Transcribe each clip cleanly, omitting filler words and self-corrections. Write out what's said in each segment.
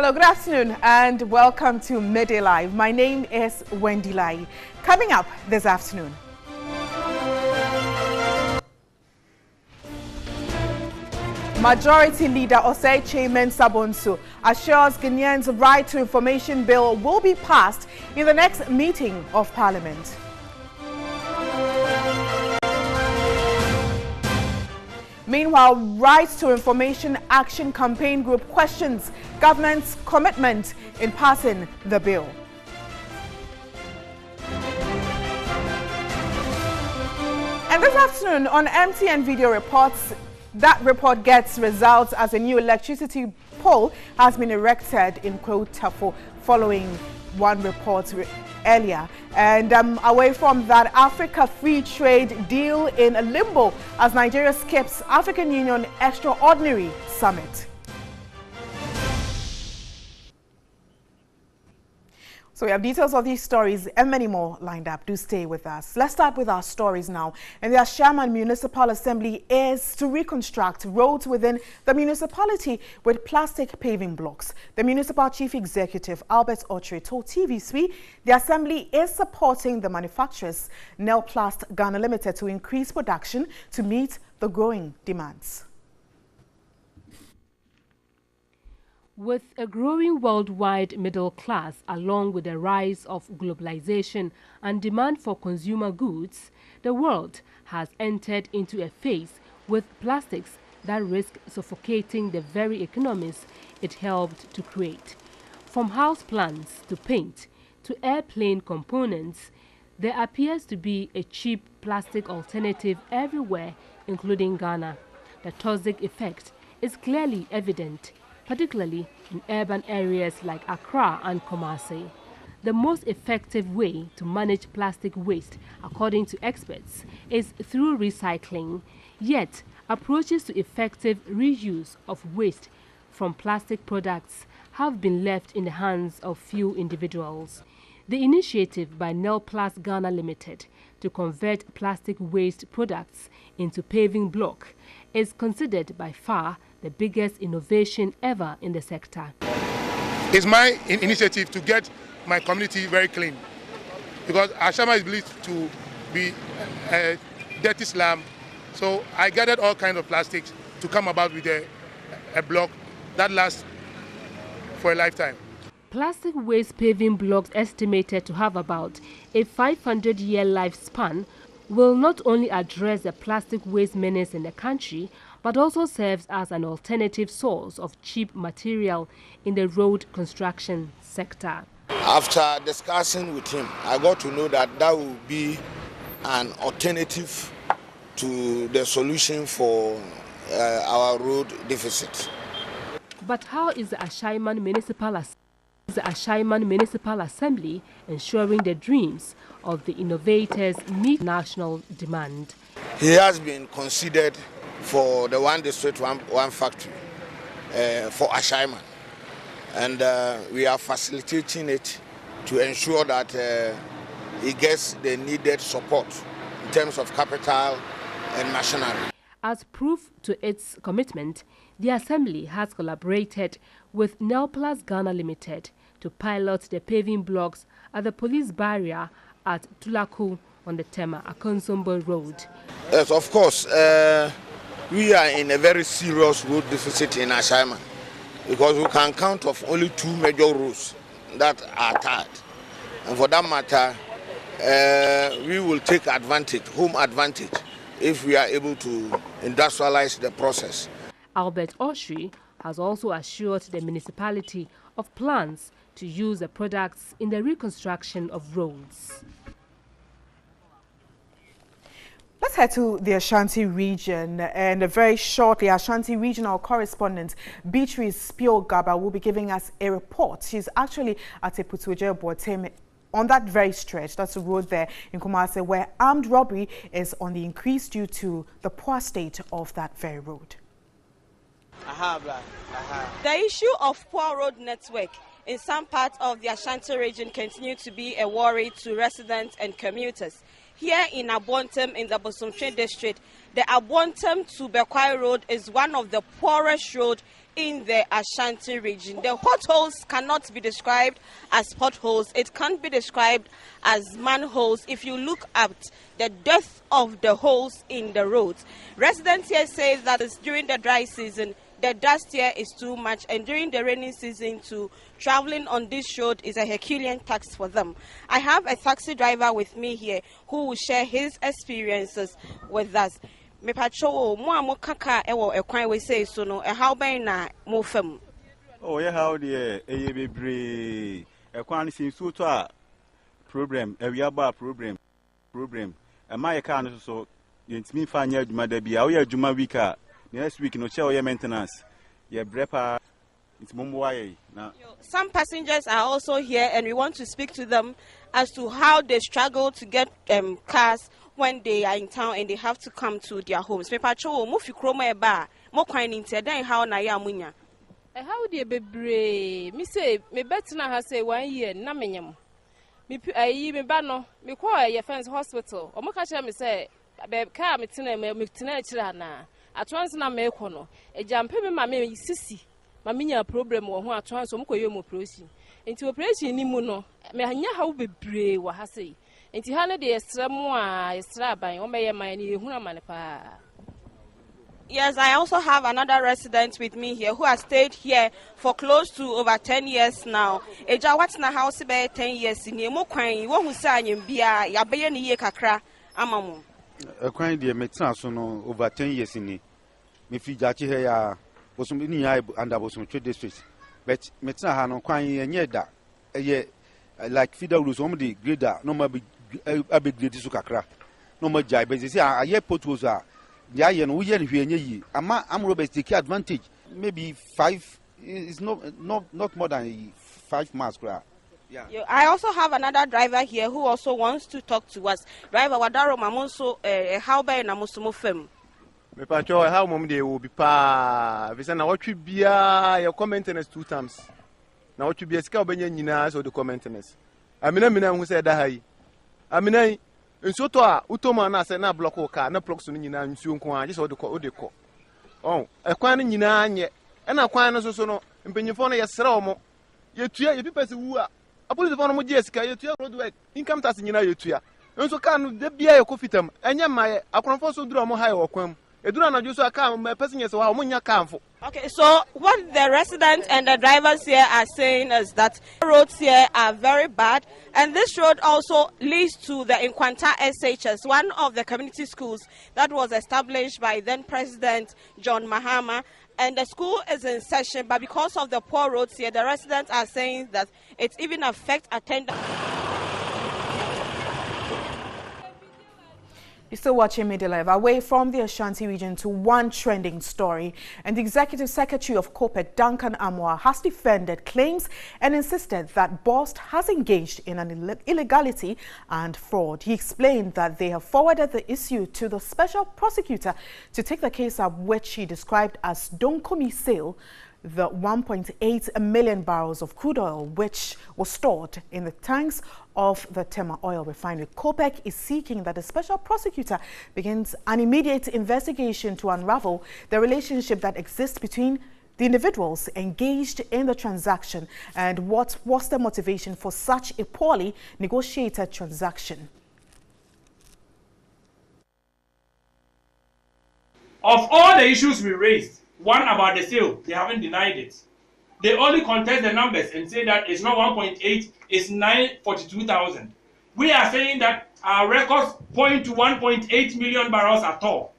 Hello, good afternoon and welcome to Midday Live. My name is Wendy Lai. Coming up this afternoon. Majority Leader Osei Mensah Bonsu assures Ghanaians' right to information bill will be passed in the next meeting of Parliament. Meanwhile, Right to Information Action Campaign Group questions government's commitment in passing the bill. And this afternoon on MTN Video Reports, that report gets results as a new electricity pole has been erected in Kotafo following one report earlier. And away from that, Africa Free Trade deal in a limbo as Nigeria skips African Union Extraordinary Summit. So we have details of these stories and many more lined up. Do stay with us. Let's start with our stories now. And the Ashaiman Municipal Assembly is to reconstruct roads within the municipality with plastic paving blocks. The Municipal Chief Executive, Albert Ochre, told TV3 the Assembly is supporting the manufacturers, Nelplast Ghana Limited, to increase production to meet the growing demands. With a growing worldwide middle class, along with the rise of globalization and demand for consumer goods, the world has entered into a phase with plastics that risk suffocating the very economies it helped to create. From house plants to paint to airplane components, there appears to be a cheap plastic alternative everywhere, including Ghana. The toxic effect is clearly evident, particularly in urban areas like Accra and Kumasi. The most effective way to manage plastic waste, according to experts, is through recycling. Yet, approaches to effective reuse of waste from plastic products have been left in the hands of few individuals. The initiative by Nelplast Ghana Limited to convert plastic waste products into paving block is considered by far the biggest innovation ever in the sector. It's my initiative to get my community very clean, because Ashaiman is believed to be a dirty slum. So I gathered all kinds of plastics to come about with a block that lasts for a lifetime. Plastic waste paving blocks, estimated to have about a 500-year lifespan, will not only address the plastic waste menace in the country, but also serves as an alternative source of cheap material in the road construction sector. After discussing with him, I got to know that that will be an alternative to the solution for our road deficit. But how is the Ashaiman Municipal Assembly ensuring the dreams of the innovators meet national demand? He has been considered for the one district, one factory for Ashaiman. And we are facilitating it to ensure that he gets the needed support in terms of capital and machinery. As proof to its commitment, the Assembly has collaborated with Nelplast Ghana Limited to pilot the paving blocks at the police barrier at Tulaku on the Tema Akonsombo Road. Yes, of course. We are in a very serious road deficit in Ashaiman, because we can count of only 2 major roads that are tied. And for that matter, we will take advantage, home advantage, if we are able to industrialize the process. Albert Ochre has also assured the municipality of plans to use the products in the reconstruction of roads. Let's head to the Ashanti region, and very shortly, Ashanti regional correspondent Beatrice Pio-Gaba will be giving us a report. She's actually at Eputueje-Boatem on that very stretch. That's the road there in Kumasi, where armed robbery is on the increase due to the poor state of that very road. The issue of poor road network in some parts of the Ashanti region continues to be a worry to residents and commuters. Here in Abontem in the Bosomtwe district, the Abontem to Bekwai road is one of the poorest roads in the Ashanti region. The potholes cannot be described as potholes. It can't be described as manholes if you look at the depth of the holes in the roads. Residents here say that it's during the dry season, the dust here is too much, and during the rainy season too, traveling on this road is a Herculean task for them. I have a taxi driver with me here who will share his experiences with us. Me pacho mo amo kaka ewo ekwan we say so no how ben na mo fam. Oh yeah, how the bebre ekwan sin so to a problem we aba problem e my car no so yentimi fa anya adwuma da bia wo ya adwuma week a next week no che wo maintenance ye brepa it's momboaye na. Some passengers are also here and we want to speak to them as to how they struggle to get cars when they are in town and they have to come to their homes. Me pacho mo fi kroma e ba mo kwan ni ntia dan how na ya munya. How dey bebre me say me betina ha say 1 year na menyam. Me ayi me ba no me call your friends hospital. O mo ka kire me say be car me tina e kire na. Atwans na me ko no. E jampe me ma me sisi. Ma menya problem wo ho atwans o mo koye mo operation. Enti operation ni mu no me hanya how bebre wo ha say. Enti ha ne de estra mu a estra ban o meye man ni ehuna mane pa. Yes, I also have another resident with me here who has stayed here for close to over 10 years now. Eja what's na house be 10 years ni mo kwan wo hu sa anyem bia ya beye ni ye kakra amamu. Kwan de metra so no over 10 years ni. Me fi jachi he ya bosum ni ya under bosum trade district. But metra ha no kwan enye da ye like feeder rules om the grader no ma be grade su kakra. No ma jai be say aye potholes a ya ye no ye hwe enye yi ama amrobe take advantage maybe 5 is not more than 5 miles kra. Yeah. I also have another driver here who also wants to talk to us. Driver Wadaro Mamonso how by na musumo fem. Me pacho how mom dey will be pa we say na what bia your commentaries 2 times. Na what bia sika obenya nyina so the commentaries. Amina hu say da hai. Amina nso to a utoma na say na block car na block so nyina nsuo nko a je so de ko. Oh, ekwan nyina anye. E na kwan no so no mpenyifo no yesere omo. Yetua ye pipese wu a apolisi fo no mo je sika yetua road work income tax nyina yetua. Nso ka no de bia ye ko fitam. Enya maye akronfo so duro mo haye okwam. Edura na jo so aka passengers wa mo nya kamfo. Okay, so what the residents and the drivers here are saying is that roads here are very bad, and this road also leads to the Nkwanta SHS, one of the community schools that was established by then President John Mahama, and the school is in session, but because of the poor roads here, the residents are saying that it even affects attendance. You're still watching Media Live. Away from the Ashanti region to one trending story. And the Executive Secretary of COPEC, Duncan Amoah, has defended claims and insisted that BOST has engaged in an illegality and fraud. He explained that they have forwarded the issue to the special prosecutor to take the case up, which he described as Donkomi sale, the 1.8 million barrels of crude oil which was stored in the tanks of the Tema Oil Refinery. COPEC is seeking that the special prosecutor begins an immediate investigation to unravel the relationship that exists between the individuals engaged in the transaction and what was the motivation for such a poorly negotiated transaction. Of all the issues we raised, one about the sale, they haven't denied it. They only contest the numbers and say that it's not 1.8, it's 942,000. We are saying that our records point to 1.8 million barrels at all.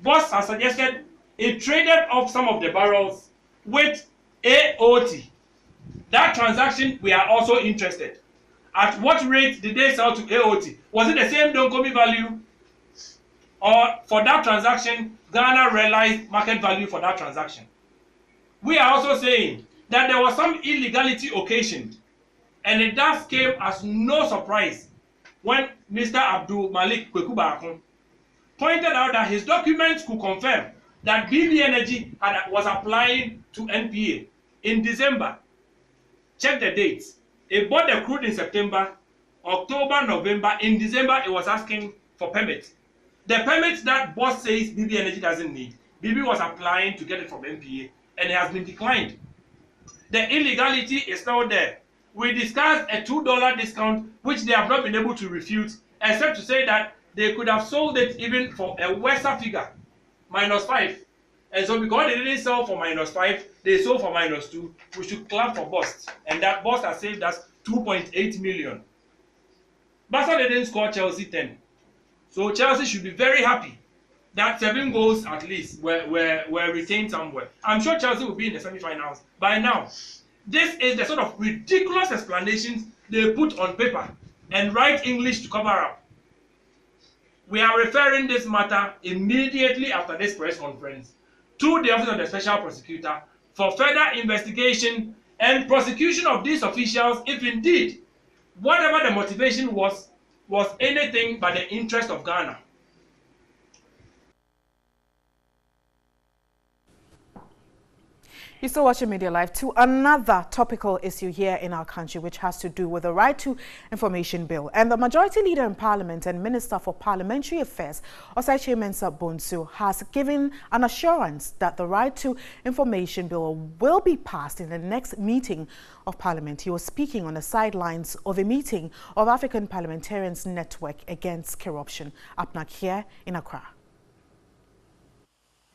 BOST has suggested it traded off some of the barrels with AOT. That transaction, we are also interested. At what rate did they sell to AOT? Was it the same Donkomi value? Or for that transaction, Ghana realized market value for that transaction? We are also saying that there was some illegality occasioned, and it thus came as no surprise when Mr. Abdul Malik Kwekubakun pointed out that his documents could confirm that BB Energy was applying to NPA in December. Check the dates. It bought the crude in September, October, November. In December, it was asking for permits. The permits that BOST says BB Energy doesn't need, BB was applying to get it from NPA, and it has been declined. The illegality is still there. We discussed a $2 discount, which they have not been able to refute, except to say that they could have sold it even for a worse figure, -5. And so because they didn't sell for -5, they sold for -2. We should clap for Bust. And that Bust has saved us 2.8 million. Barca didn't score Chelsea 10. So Chelsea should be very happy that 7 goals at least were retained somewhere. I'm sure Chelsea will be in the semi-finals by now. This is the sort of ridiculous explanations they put on paper and write English to cover up. We are referring this matter immediately after this press conference to the Office of the Special Prosecutor for further investigation and prosecution of these officials if indeed whatever the motivation was anything but the interest of Ghana. You're still watching Media Live. To another topical issue here in our country, which has to do with the Right to Information Bill. And the Majority Leader in Parliament and Minister for Parliamentary Affairs, Osei Mensah Bonsu, has given an assurance that the Right to Information Bill will be passed in the next meeting of Parliament. He was speaking on the sidelines of a meeting of African Parliamentarians Network Against Corruption, APNAC, here in Accra.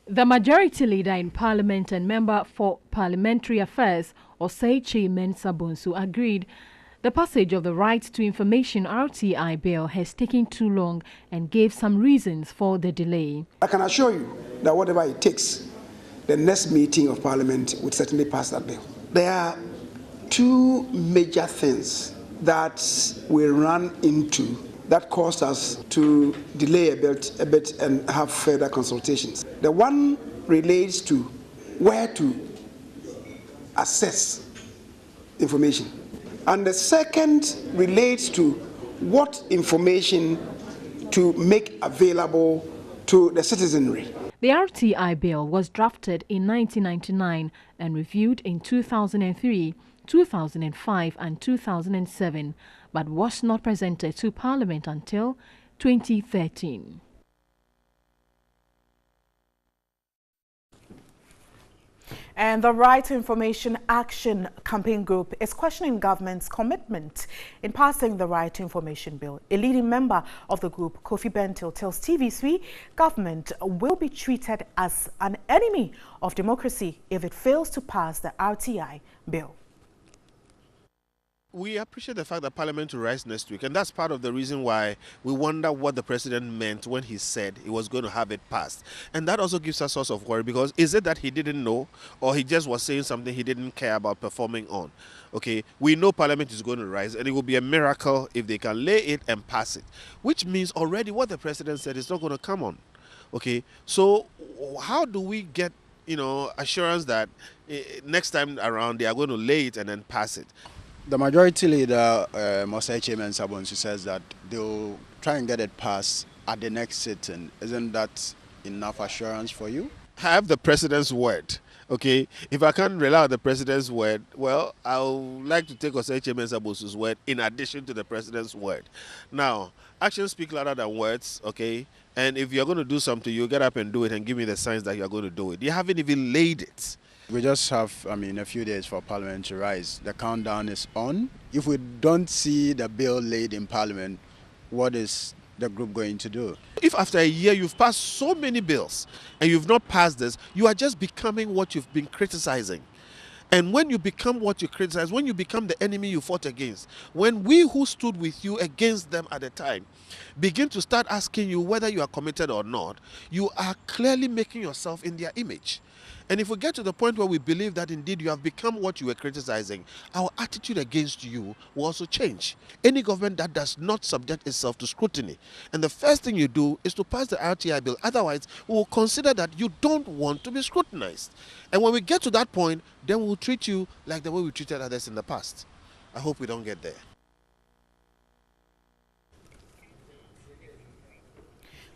The Majority Leader in Parliament and Member for Parliamentary Affairs, Osei Mensah Bonsu, agreed the passage of the Right to Information RTI bill has taken too long and gave some reasons for the delay. I can assure you that whatever it takes, the next meeting of Parliament would certainly pass that bill. There are two major things that we run into that caused us to delay a bit and have further consultations. The one relates to where to assess information. And the second relates to what information to make available to the citizenry. The RTI bill was drafted in 1999 and reviewed in 2003, 2005 and 2007, but was not presented to Parliament until 2013. And the Right to Information Action Campaign Group is questioning government's commitment in passing the Right to Information Bill. A leading member of the group, Kofi Bentil, tells TV3 government will be treated as an enemy of democracy if it fails to pass the RTI bill. We appreciate the fact that Parliament will rise next week, and that's part of the reason why we wonder what the President meant when he said he was going to have it passed. And that also gives us a source of worry, because is it that he didn't know, or he just was saying something he didn't care about performing on? Okay, we know Parliament is going to rise, and it will be a miracle if they can lay it and pass it, which means already what the President said is not going to come on. Okay, so how do we get, assurance that next time around they are going to lay it and then pass it? The Majority Leader, Osei Mensah Bonsu, says that they'll try and get it passed at the next sitting. Isn't that enough assurance for you? I have the President's word. Okay, if I can't rely on the President's word, well, I would like to take Osei Mensah Bonsu's word in addition to the President's word. Now, actions speak louder than words, okay? And if you're going to do something, you get up and do it and give me the signs that you're going to do it. You haven't even laid it. We just have, a few days for Parliament to rise. The countdown is on. If we don't see the bill laid in Parliament, what is the group going to do? If after a year you've passed so many bills and you've not passed this, you are just becoming what you've been criticizing. And when you become what you criticize, when you become the enemy you fought against, when we who stood with you against them at the time begin to start asking you whether you are committed or not, you are clearly making yourself in their image. And if we get to the point where we believe that indeed you have become what you were criticizing, our attitude against you will also change. Any government that does not subject itself to scrutiny, and the first thing you do is to pass the RTI bill, otherwise we will consider that you don't want to be scrutinized. And when we get to that point, then we will treat you like the way we treated others in the past. I hope we don't get there.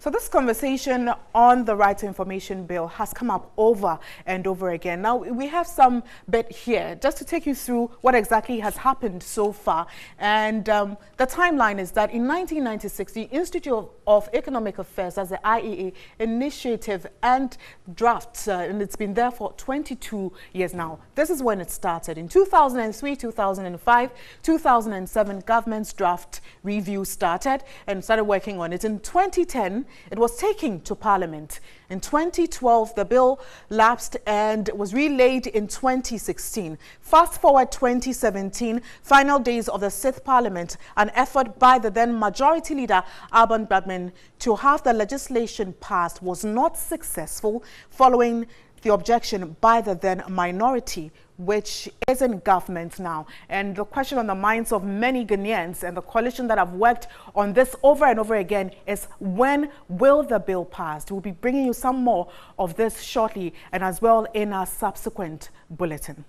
So this conversation on the Right to Information Bill has come up over and over again. Now, we have some bit here just to take you through what exactly has happened so far. And the timeline is that in 1996, the Institute of Economic Affairs, as the IEA, initiative and drafts, and it's been there for 22 years now. This is when it started. In 2003, 2005, 2007, government's draft review started and started working on it. In 2010, it was taken to Parliament. In 2012, the bill lapsed and was relayed in 2016. Fast forward 2017, final days of the 6th Parliament, an effort by the then Majority Leader Alban Bagbin to have the legislation passed was not successful following the objection by the then minority, which is in government now. And the question on the minds of many Ghanaians and the coalition that have worked on this over and over again is, when will the bill pass? We'll be bringing you some more of this shortly and as well in our subsequent bulletin.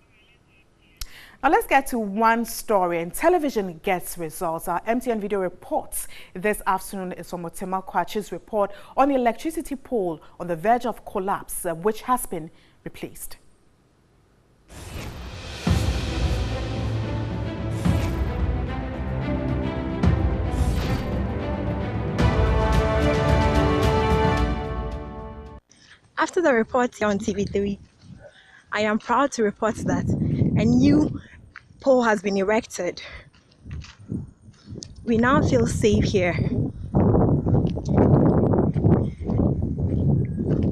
Now let's get to one story, and television gets results. Our MTN video reports this afternoon is from Otema Kwachi's report on the electricity pole on the verge of collapse, which has been replaced. After the report on TV3, I am proud to report that a new pole has been erected. We now feel safe here.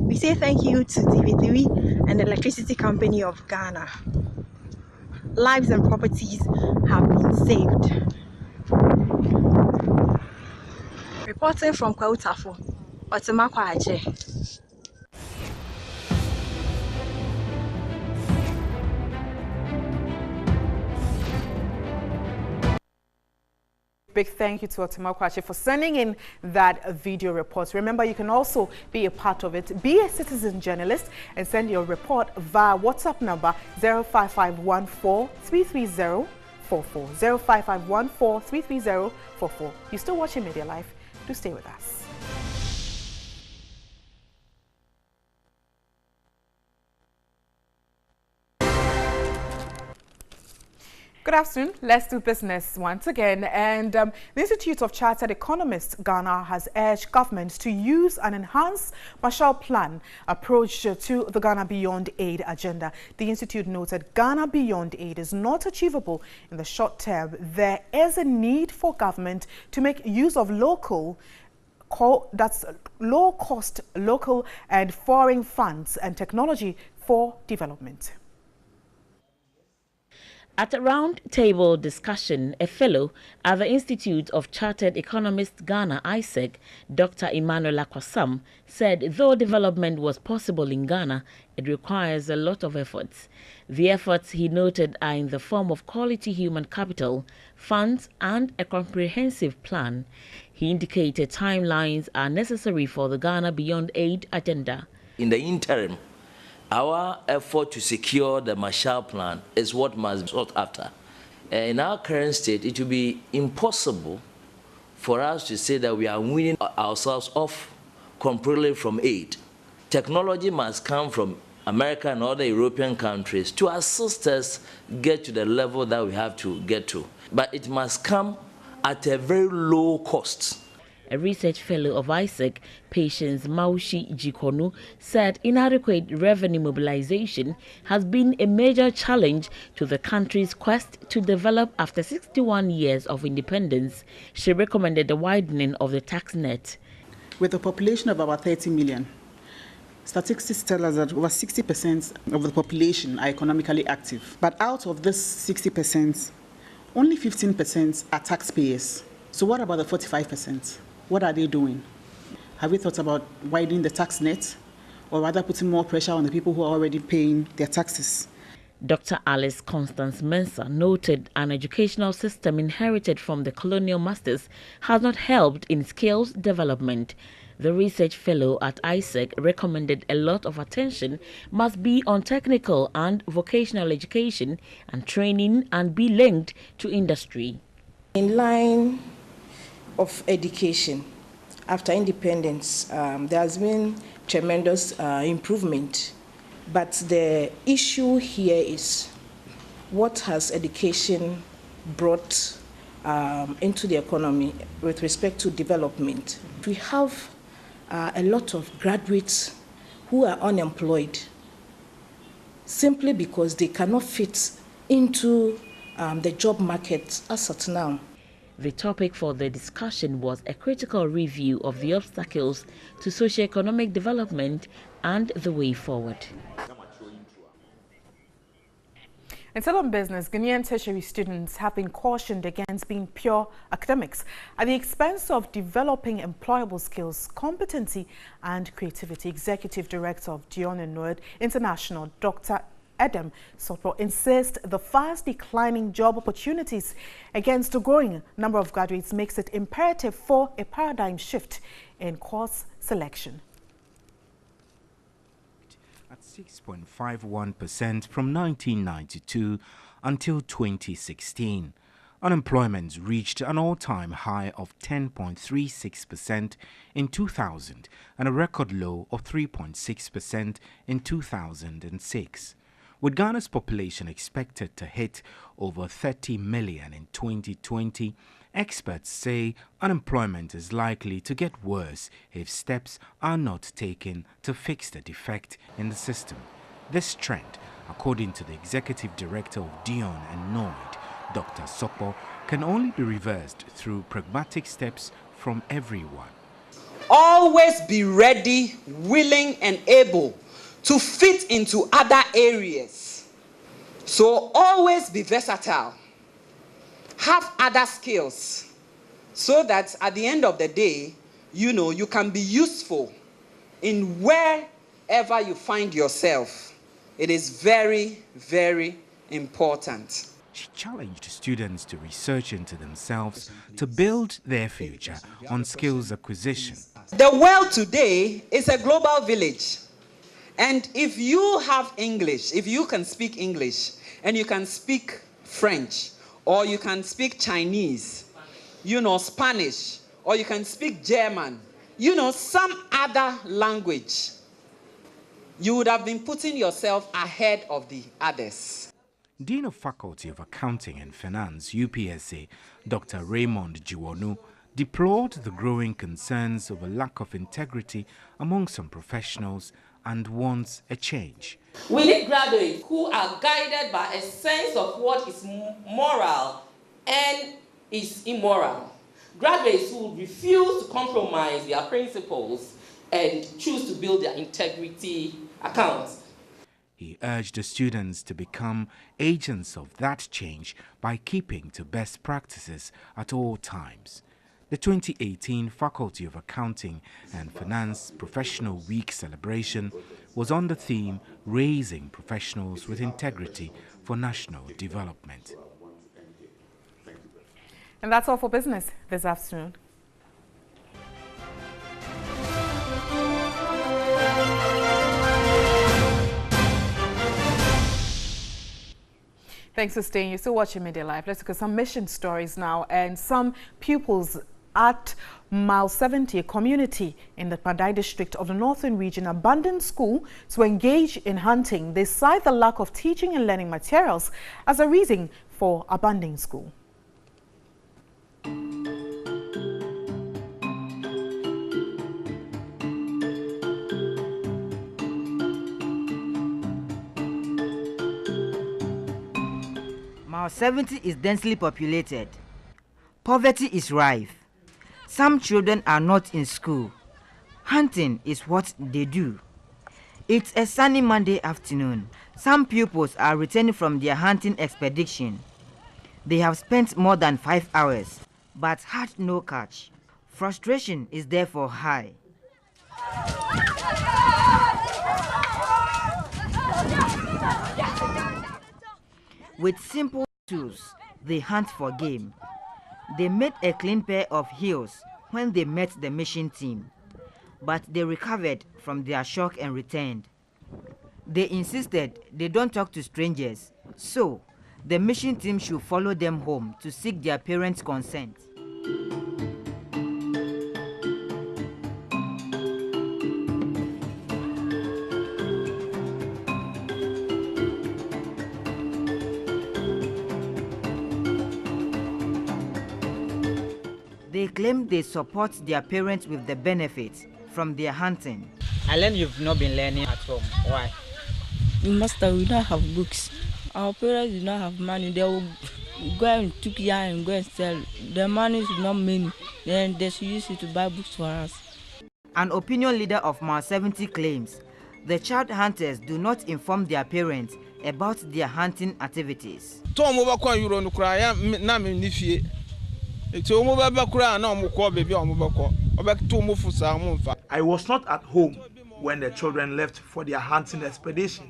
We say thank you to TV3 and the Electricity Company of Ghana. Lives and properties have been saved. Reporting from Kwautafo, Otema Kwache. Big thank you to Otema Kwache for sending in that video report. Remember, you can also be a part of it. Be a citizen journalist and send your report via WhatsApp number 05514-330-44. 05514-330-44. You're still watching Media Life. Do stay with us. Good afternoon. Let's do business once again. And the Institute of Chartered Economists Ghana has urged governments to use an enhanced Marshall Plan approach to the Ghana Beyond Aid agenda. The institute noted Ghana Beyond Aid is not achievable in the short term. There is a need for government to make use of low-cost local and foreign funds and technology for development. At a round-table discussion, a fellow at the Institute of Chartered Economists Ghana, ISEG, Dr. Emmanuel Akwasam, said though development was possible in Ghana, it requires a lot of efforts. The efforts, he noted, are in the form of quality human capital, funds, and a comprehensive plan. He indicated timelines are necessary for the Ghana Beyond Aid agenda. In the interim, our effort to secure the Marshall Plan is what must be sought after. In our current state, it will be impossible for us to say that we are weaning ourselves off completely from aid. Technology must come from America and other European countries to assist us get to the level that we have to get to. But it must come at a very low cost. A research fellow of ISEG, Patience Maushi Jikonu, said inadequate revenue mobilization has been a major challenge to the country's quest to develop after 61 years of independence. She recommended the widening of the tax net. With a population of about 30 million, statistics tell us that over 60% of the population are economically active. But out of this 60%, only 15% are taxpayers. So what about the 45%? What are they doing? Have we thought about widening the tax net, or rather putting more pressure on the people who are already paying their taxes? Dr. Alice Constance Mensah noted an educational system inherited from the colonial masters has not helped in skills development. The research fellow at ISEG recommended a lot of attention must be on technical and vocational education and training and be linked to industry. In line of education, after independence, there has been tremendous improvement. But the issue here is, what has education brought into the economy with respect to development? We have a lot of graduates who are unemployed simply because they cannot fit into the job market as at now. The topic for the discussion was a critical review of the obstacles to socio-economic development and the way forward. In still on business, Ghanaian tertiary students have been cautioned against being pure academics at the expense of developing employable skills, competency and creativity. Executive Director of Dion and Nord International, Dr. Adam Sopo, insists the fast declining job opportunities against a growing number of graduates makes it imperative for a paradigm shift in course selection. At 6.51% from 1992 until 2016. Unemployment reached an all-time high of 10.36% in 2000 and a record low of 3.6% in 2006. With Ghana's population expected to hit over 30 million in 2020, experts say unemployment is likely to get worse if steps are not taken to fix the defect in the system. This trend, according to the Executive Director of Dion and Nord, Dr. Sopo, can only be reversed through pragmatic steps from everyone. Always be ready, willing and able to fit into other areas. So always be versatile. Have other skills so that at the end of the day, you can be useful in wherever you find yourself. It is very, very important. She challenged students to research into themselves to build their future on skills acquisition. The world today is a global village. And if you have English, if you can speak English and you can speak French, or you can speak Chinese, Spanish, or you can speak German, some other language, you would have been putting yourself ahead of the others. Dean of Faculty of Accounting and Finance, UPSA, Dr. Raymond Jiwonu, deplored the growing concerns over lack of integrity among some professionals and wants a change. We need graduates who are guided by a sense of what is moral and is immoral. Graduates who refuse to compromise their principles and choose to build their integrity accounts. He urged the students to become agents of that change by keeping to best practices at all times. The 2018 Faculty of Accounting and Finance Professional Week celebration was on the theme Raising Professionals with Integrity for National Development. And that's all for business this afternoon. Thanks for staying. You're still watching Media Live. Let's look at some mission stories now. And some pupils at Mile 70, a community in the Pandai district of the Northern Region, abandoned school to engage in hunting. They cite the lack of teaching and learning materials as a reason for abandoning school. Mile 70 is densely populated. Poverty is rife. Some children are not in school. Hunting is what they do. It's a sunny Monday afternoon. Some pupils are returning from their hunting expedition. They have spent more than 5 hours, but had no catch. Frustration is therefore high. With simple tools, they hunt for game. They made a clean pair of heels when they met the mission team, but they recovered from their shock and returned. They insisted they don't talk to strangers, so the mission team should follow them home to seek their parents' consent. They claim they support their parents with the benefits from their hunting. I learned you've not been learning at home. Why? Master, we don't have books. Our parents do not have money. They will go and take yarn and go and sell. The money is not many. Then they should use it to buy books for us. An opinion leader of Mile 70 claims the child hunters do not inform their parents about their hunting activities. I was not at home when the children left for their hunting expedition.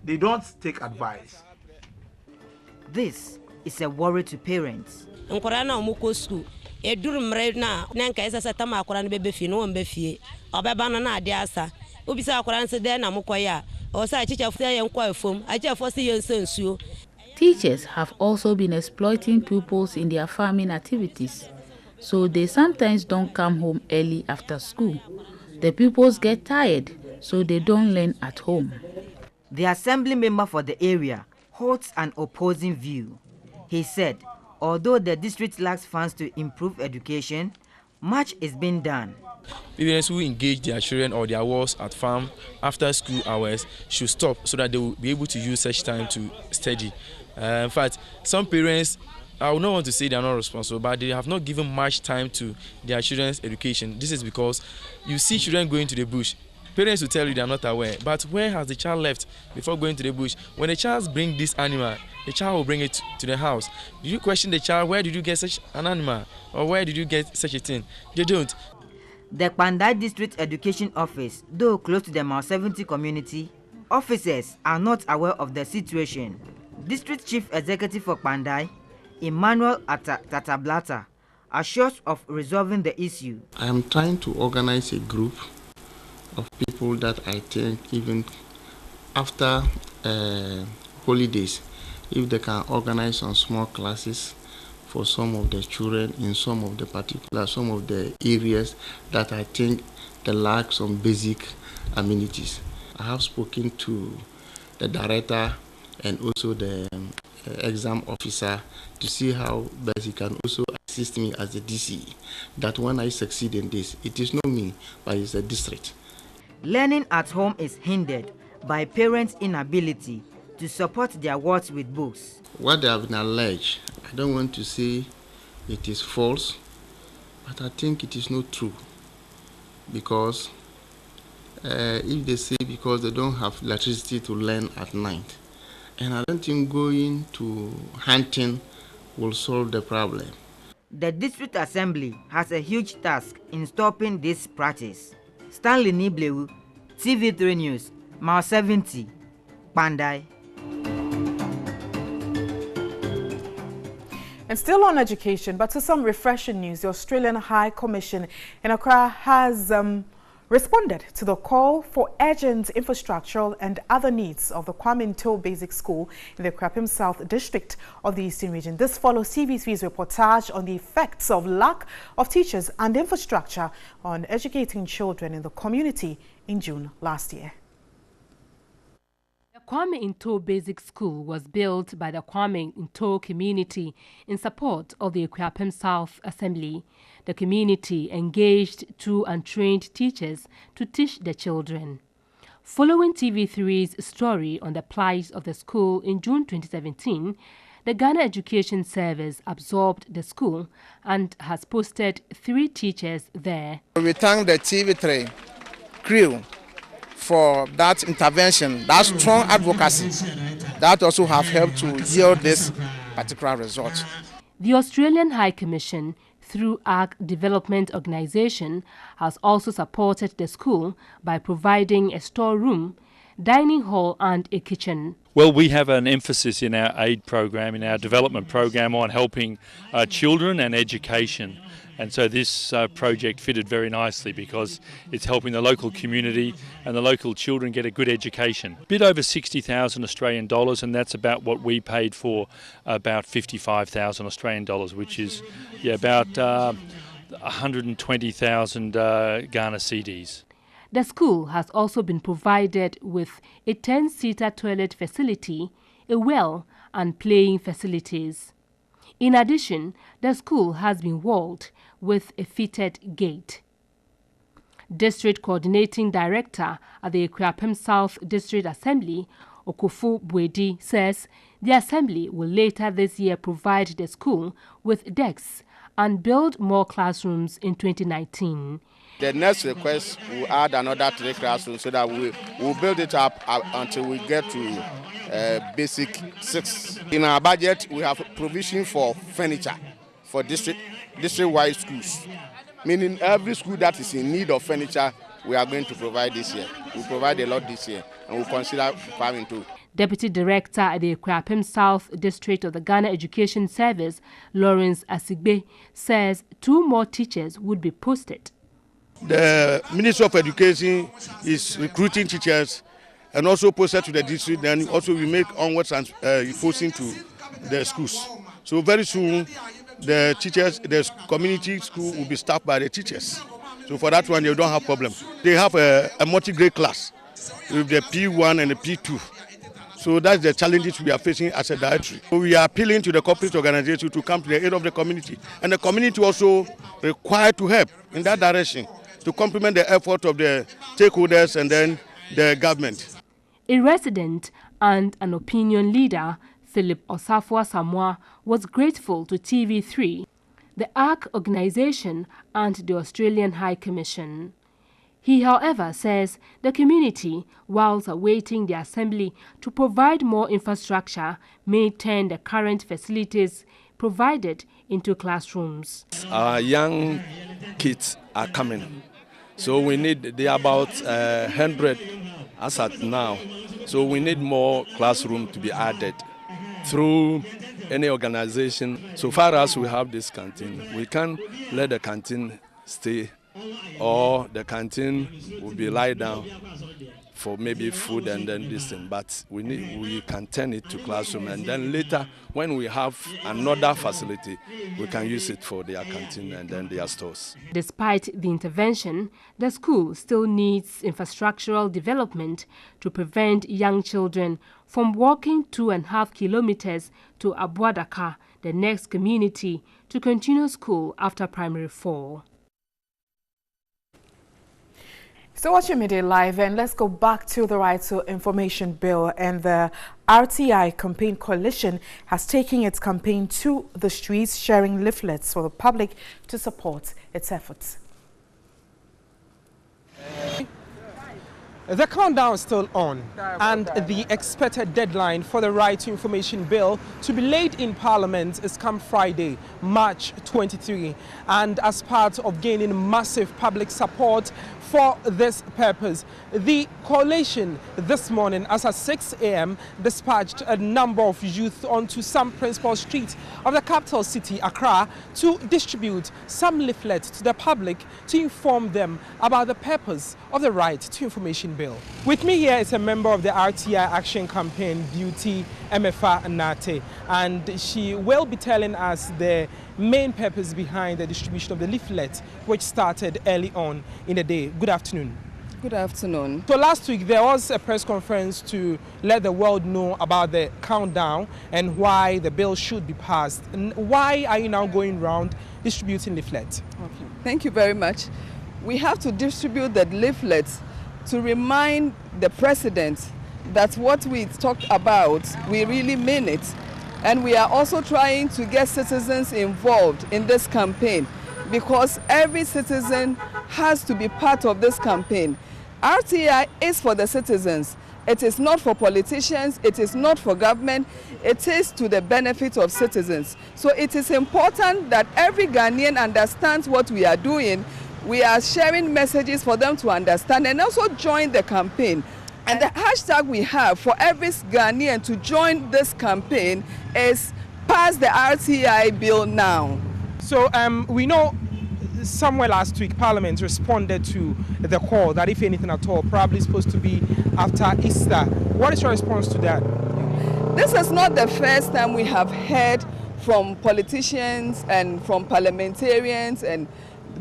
They don't take advice. This is a worry to parents. Teachers have also been exploiting pupils in their farming activities, so they sometimes don't come home early after school. The pupils get tired, so they don't learn at home. The assembly member for the area holds an opposing view. He said, although the district lacks funds to improve education, much is being done. Parents who engage their children or their wards at farm after school hours should stop so that they will be able to use such time to study. In fact, some parents, I would not want to say they are not responsible, but they have not given much time to their children's education. This is because you see children going to the bush. Parents will tell you they are not aware, but where has the child left before going to the bush? When the child brings this animal, the child will bring it to the house. Do you question the child, where did you get such an animal? Or where did you get such a thing? They don't. The Pandai District Education Office, though close to the Mile 70 community, officers are not aware of the situation. District Chief Executive for Pandai, Emmanuel Tatablata, assures of resolving the issue. I am trying to organize a group of people that I think even after holidays, if they can organize some small classes for some of the children in some of the areas that I think they lack some basic amenities. I have spoken to the director and also the exam officer to see how best he can also assist me as the DC, that when I succeed in this, it is not me, but it's the district. Learning at home is hindered by parents' inability to support their wards with books. What they have been alleged, I don't want to say it is false, but I think it is not true. Because if they say because they don't have electricity to learn at night, and I don't think going to hunting will solve the problem. The District Assembly has a huge task in stopping this practice. Stanley Niblewu, TV3 News, Mile 70, Pandai. And still on education, but to some refreshing news, the Australian High Commission in Accra has responded to the call for urgent infrastructural and other needs of the Kwame Ntoh Basic School in the Kwapim South District of the Eastern Region. This follows TV3's reportage on the effects of lack of teachers and infrastructure on educating children in the community in June last year. The Kwame Ntoh Basic School was built by the Kwame Ntoh community in support of the Kwapim South Assembly. The community engaged 2 untrained teachers to teach the children. Following TV3's story on the plight of the school in June 2017, the Ghana Education Service absorbed the school and has posted 3 teachers there. We thank the TV3 crew for that intervention, that strong advocacy that also have helped to yield this particular result. The Australian High Commission, through ARC Development Organisation, has also supported the school by providing a storeroom, dining hall and a kitchen. Well, we have an emphasis in our aid program, in our development program, on helping children and education. And so this project fitted very nicely because it's helping the local community and the local children get a good education. A bit over 60,000 Australian dollars, and that's about what we paid for, about 55,000 Australian dollars, which is about 120,000 Ghana cedis. The school has also been provided with a 10-seater toilet facility, a well and playing facilities. In addition, the school has been walled with a fitted gate. District Coordinating Director at the Akuapem South District Assembly, Okufu Bwedi, says the assembly will later this year provide the school with desks and build more classrooms in 2019. The next request will add another 3 classrooms so that we'll build it up until we get to basic 6. In our budget, we have provision for furniture for district-wide schools, meaning every school that is in need of furniture, we are going to provide this year. We'll provide a lot this year, and we'll consider farming too. Deputy Director at the Akuapem South District of the Ghana Education Service, Lawrence Asigbe, says 2 more teachers would be posted. The Ministry of Education is recruiting teachers and also posted to the district. Then also we make onwards and posting to the schools. So very soon the teachers, the community school will be staffed by the teachers. So for that one, they don't have problem. They have a multi-grade class with the P1 and the P2. So that's the challenges we are facing as a directory. So we are appealing to the corporate organization to come to the aid of the community. And the community also required to help in that direction to complement the effort of the stakeholders and then the government. A resident and an opinion leader, Philip Osafwa Samoa, was grateful to TV3, the ARC organization and the Australian High Commission. He, however, says the community, whilst awaiting the assembly to provide more infrastructure, may turn the current facilities provided into classrooms. Our young kids are coming, so we need, they are about 100 as at now, so we need more classroom to be added through any organization. So far as we have this canteen, we can't let the canteen stay, or the canteen will be lie down for maybe food and then this thing, but we can turn it to classroom, and then later when we have another facility, we can use it for their canteen and then their stores. Despite the intervention, the school still needs infrastructural development to prevent young children from walking 2.5 kilometers to Abuadaka, the next community, to continue school after primary 4. So watching Midday Live, and let's go back to the Right to Information Bill. And the RTI Campaign Coalition has taken its campaign to the streets, sharing leaflets for the public to support its efforts. The countdown is still on, and the expected deadline for the Right to Information Bill to be laid in Parliament is come Friday, March 23. And as part of gaining massive public support for this purpose, the coalition this morning, as at 6 a.m., dispatched a number of youth onto some principal streets of the capital city, Accra, to distribute some leaflets to the public to inform them about the purpose of the Right to Information Bill. With me here is a member of the RTI Action Campaign, Beauty Emefa Nate, and she will be telling us the main purpose behind the distribution of the leaflet, which started early on in the day. Good afternoon. Good afternoon. So last week there was a press conference to let the world know about the countdown and why the bill should be passed. And why are you now going around distributing leaflets? Okay. Thank you very much. We have to distribute the leaflets to remind the president that what we talked about, we really mean it. And we are also trying to get citizens involved in this campaign, because every citizen has to be part of this campaign. RTI is for the citizens. It is not for politicians, it is not for government, it is to the benefit of citizens. So it is important that every Ghanaian understands what we are doing. We are sharing messages for them to understand and also join the campaign. And the hashtag we have for every Ghanaian to join this campaign is Pass the RTI Bill Now. So we know somewhere last week Parliament responded to the call that if anything at all, probably supposed to be after Easter. What is your response to that? This is not the first time we have heard from politicians and from parliamentarians and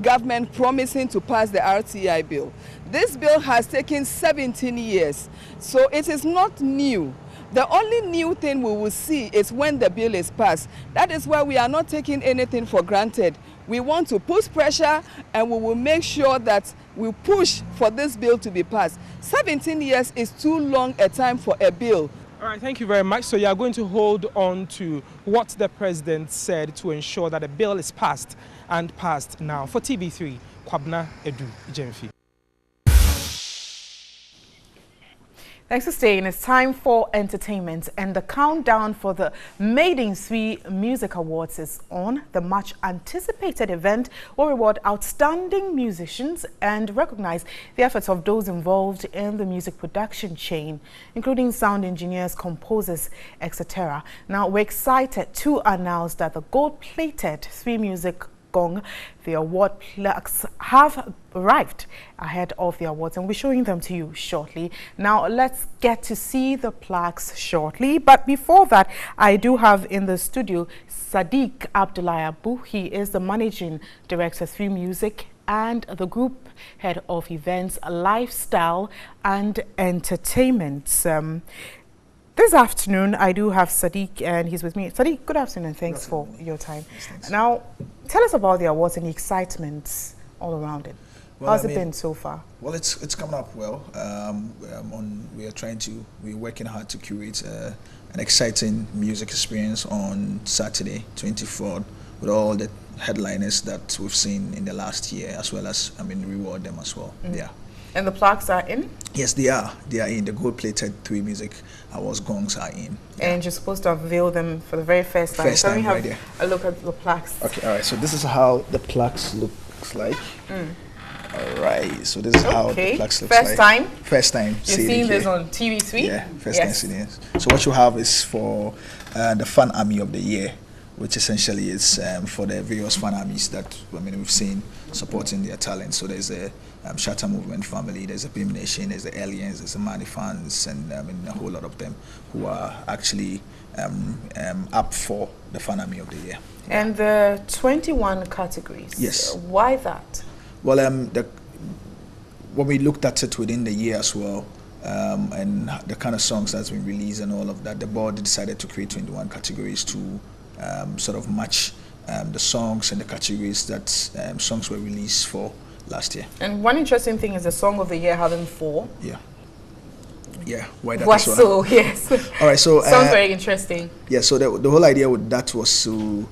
government promising to pass the RTI bill. This bill has taken 17 years, so it is not new. The only new thing we will see is when the bill is passed. That is why we are not taking anything for granted. We want to put pressure, and we will make sure that we push for this bill to be passed. 17 years is too long a time for a bill. All right, thank you very much. So you are going to hold on to what the president said to ensure that the bill is passed and passed now. For TV3, Kwabna Edu Jemfi. Thanks for staying. It's time for entertainment, and the countdown for the Maiden 3 Music Awards is on. The much anticipated event will reward outstanding musicians and recognize the efforts of those involved in the music production chain, including sound engineers, composers, etc. Now, we're excited to announce that the gold-plated 3 Music Gong, the award plaques, have arrived ahead of the awards, and we're showing them to you shortly. Now let's get to see the plaques shortly, but before that, I do have in the studio Sadiq Abdullah Abu. He is the managing director of 3 Music and the group head of events, lifestyle and entertainment. This afternoon, I do have Sadiq, and he's with me. Sadiq, good afternoon. Thanks for your time. Yes, now, tell us about the awards and the excitement all around it. Well, How's it been so far? Well, it's coming up well. We're working hard to curate an exciting music experience on Saturday, 24th, with all the headliners that we've seen in the last year, as well as, reward them as well. Yeah. And the plaques are in? Yes, they are. They are in. The gold-plated 3 Music Awards gongs are in. Yeah. And you're supposed to unveil them for the very first time. First time, have right there. a look at the plaques. Okay, all right. So this is how the plaques looks like. All right. So this is how the plaques looks like. First time? First time. You're seeing this on TV3? Yeah, first time seeing this. So what you have is for the Fan Army of the Year, which essentially is for the various fan armies that we've seen supporting their talent. So there's a Shatter Movement family, there's a Beam Nation, there's the Aliens, there's the Money Fans, and a whole lot of them who are actually up for the Fan Army of the Year. And the 21 categories. Yes. Why that? Well, when we looked at it within the year as well, and the kind of songs that's been released and all of that, the board decided to create 21 categories to sort of match the songs and the categories that songs were released for last year. And one interesting thing is the Song of the Year having 4. Yeah. Yeah. Why that? What's so? Yes. All right. So sounds very interesting. Yeah. So the whole idea with that was to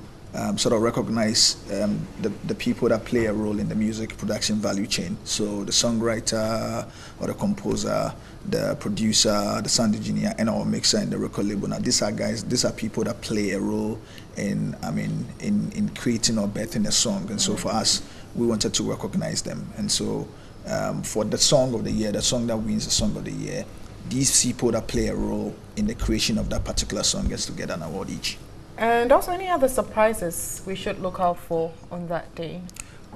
sort of recognize the people that play a role in the music production value chain. So the songwriter or the composer, the producer, the sound engineer, and our mixer and the record label. Now these are people that play a role in creating or birthing a song. And so for us, we wanted to recognize them. And so for the Song of the Year, the song that wins the Song of the Year, these people that play a role in the creation of that particular song gets to get an award each. And also, any other surprises we should look out for on that day?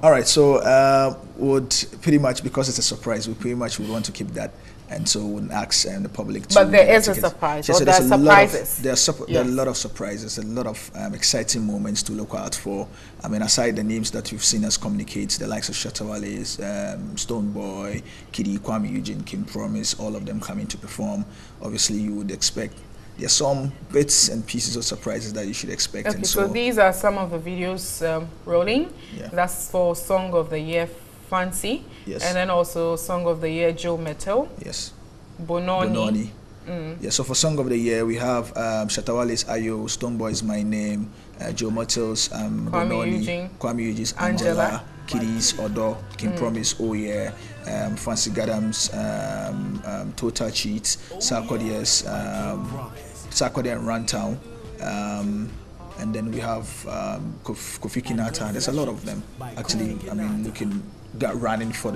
All right, so would pretty much, because it's a surprise, we pretty much would want to keep that, and so wouldn't ask the public to. But there is a surprise, or there are surprises. There are a lot of surprises, a lot of exciting moments to look out for. Aside the names that you've seen us communicate, the likes of Shatawale's, Stonebwoy, Kiddy, Kwame Eugene, King Promise, all of them coming to perform. Obviously, you would expect. There are some bits and pieces of surprises that you should expect. Okay, and so these are some of the videos rolling. Yeah. That's for Song of the Year, Fancy. Yes. And then also Song of the Year, Joe Metal. Yes. Bononi. Yeah, so for Song of the Year, we have Shatawale's Ayo, Stonebwoy's My Name, Joe Metal's Bononi, Kwame Eugene's Angela, Kiddy's Odo, King Promise, Oh Yeah, Fancy Gadam's Total Cheat, Sarkodie's Sarkodie and Runtown, and then we have Kofi Kinata. There's a lot of them actually. Running for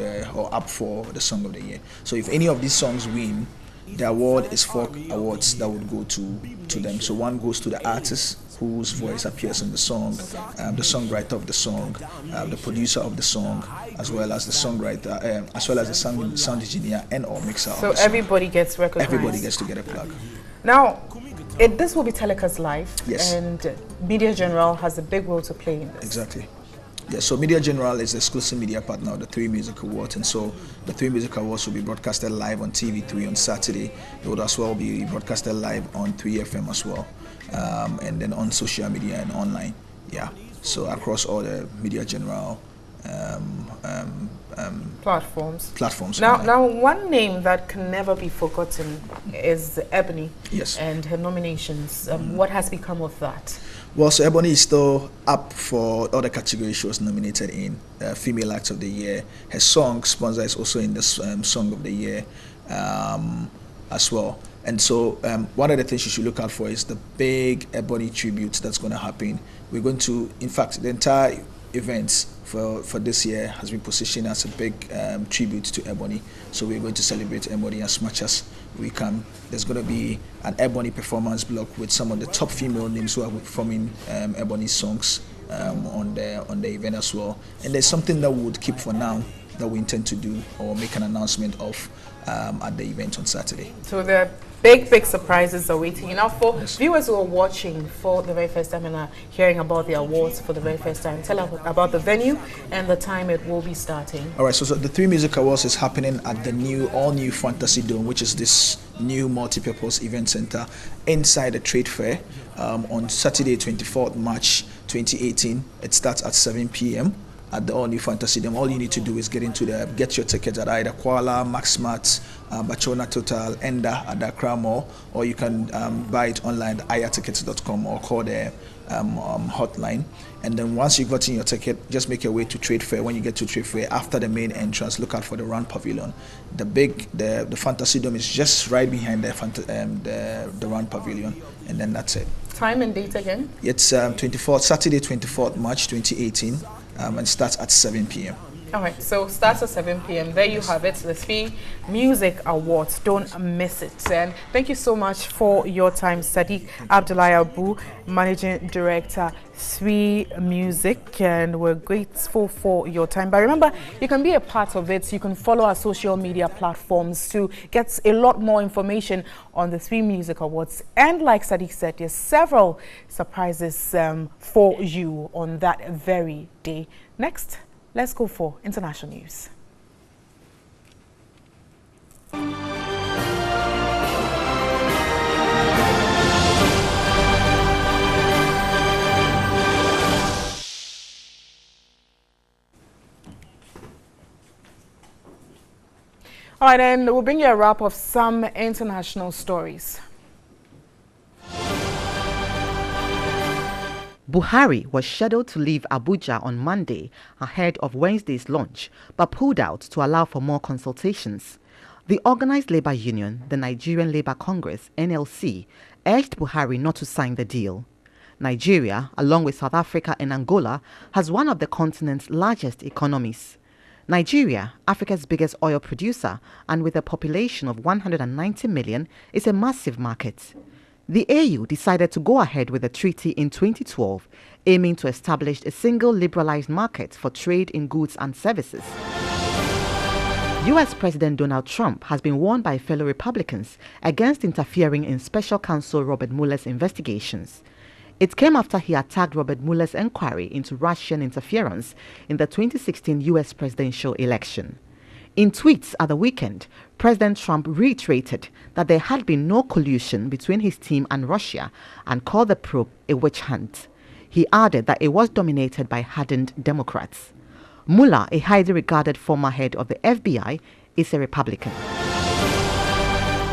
up for the Song of the Year. So if any of these songs win, the award is 4 awards that would go to them. So one goes to the artist whose voice appears in the song, the songwriter of the song, the producer of the song, as well as the songwriter, as well as the sound engineer and or mixer. So everybody gets recognized. Everybody gets to get a plug. Now, this will be telecast live. Yes. And Media General has a big role to play in this. Exactly. Yeah, so Media General is the exclusive media partner of the 3 Music Awards, and so the 3 Music Awards will be broadcasted live on TV3 on Saturday. It will as well be broadcasted live on 3FM as well, and then on social media and online. Yeah, so across all the Media General platforms. Now, one name that can never be forgotten is Ebony. Yes. And her nominations. What has become of that? Well, so Ebony is still up for other categories she was nominated in. Female Act of the Year. Her song, Sponsor, is also in the Song of the Year as well. And so one of the things you should look out for is the big Ebony tribute that's going to happen. We're going to, in fact, the entire event for this year has been positioned as a big tribute to Ebony. So we're going to celebrate Ebony as much as we can. There's going to be an Ebony performance block with some of the top female names who are performing Ebony songs on the event as well. And there's something that we would keep for now that we intend to do or make an announcement of at the event on Saturday. So there are big surprises awaiting. Now, for viewers who are watching for the very first time and are hearing about the awards for the very first time, tell us about the venue and the time it will be starting. All right, so the 3 Music Awards is happening at the all-new Fantasy Dome, which is this new multi-purpose event center inside the trade fair on Saturday, 24th March 2018. It starts at 7 p.m. at the all-new Fantasy Dome. All you need to do is get your tickets at either Kuala, Maxmart, Bachona Total, Enda at the Accra Mall, or you can buy it online at ayatickets.com or call the hotline. And then once you've gotten your ticket, just make your way to Trade Fair. When you get to Trade Fair, after the main entrance, look out for the Round Pavilion. The Fantasy Dome is just right behind the Round Pavilion, and then that's it. Time and date again? It's Saturday, 24th March 2018. And starts at 7 p.m. All right, so starts at 7 p.m. There you have it, the 3 Music Awards. Don't miss it. And thank you so much for your time, Sadiq Abdullahi Abu, Managing Director, 3 Music, and we're grateful for your time. But remember, you can be a part of it. You can follow our social media platforms to get a lot more information on the 3 Music Awards. And like Sadiq said, there's several surprises for you on that very day. Next, let's go for international news. All right, and we'll bring you a wrap of some international stories. Buhari was scheduled to leave Abuja on Monday ahead of Wednesday's launch, but pulled out to allow for more consultations. The organized labor union, the Nigerian Labour Congress, NLC, urged Buhari not to sign the deal. Nigeria, along with South Africa and Angola, has one of the continent's largest economies. Nigeria, Africa's biggest oil producer, and with a population of 190 million, is a massive market. The AU decided to go ahead with the treaty in 2012, aiming to establish a single liberalized market for trade in goods and services. US President Donald Trump has been warned by fellow Republicans against interfering in Special Counsel Robert Mueller's investigations. It came after he attacked Robert Mueller's inquiry into Russian interference in the 2016 US presidential election. In tweets at the weekend, President Trump reiterated that there had been no collusion between his team and Russia and called the probe a witch hunt. He added that it was dominated by hardened Democrats. Mueller, a highly regarded former head of the FBI, is a Republican.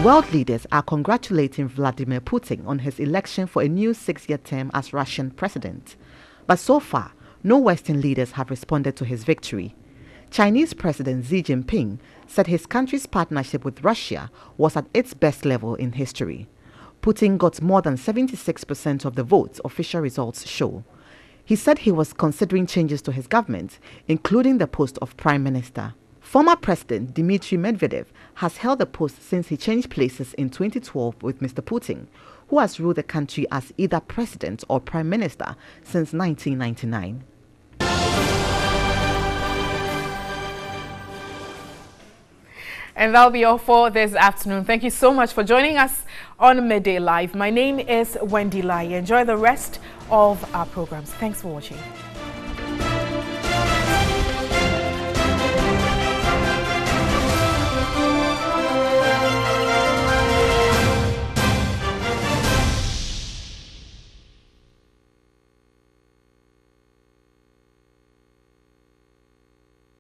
World leaders are congratulating Vladimir Putin on his election for a new 6-year term as Russian president. But so far, no Western leaders have responded to his victory. Chinese President Xi Jinping said his country's partnership with Russia was at its best level in history. Putin got more than 76% of the votes, official results show. He said he was considering changes to his government, including the post of Prime Minister. Former President Dmitry Medvedev has held the post since he changed places in 2012 with Mr. Putin, who has ruled the country as either president or prime minister since 1999. And that'll be all for this afternoon. Thank you so much for joining us on Midday Live. My name is Wendy Lai. Enjoy the rest of our programs. Thanks for watching.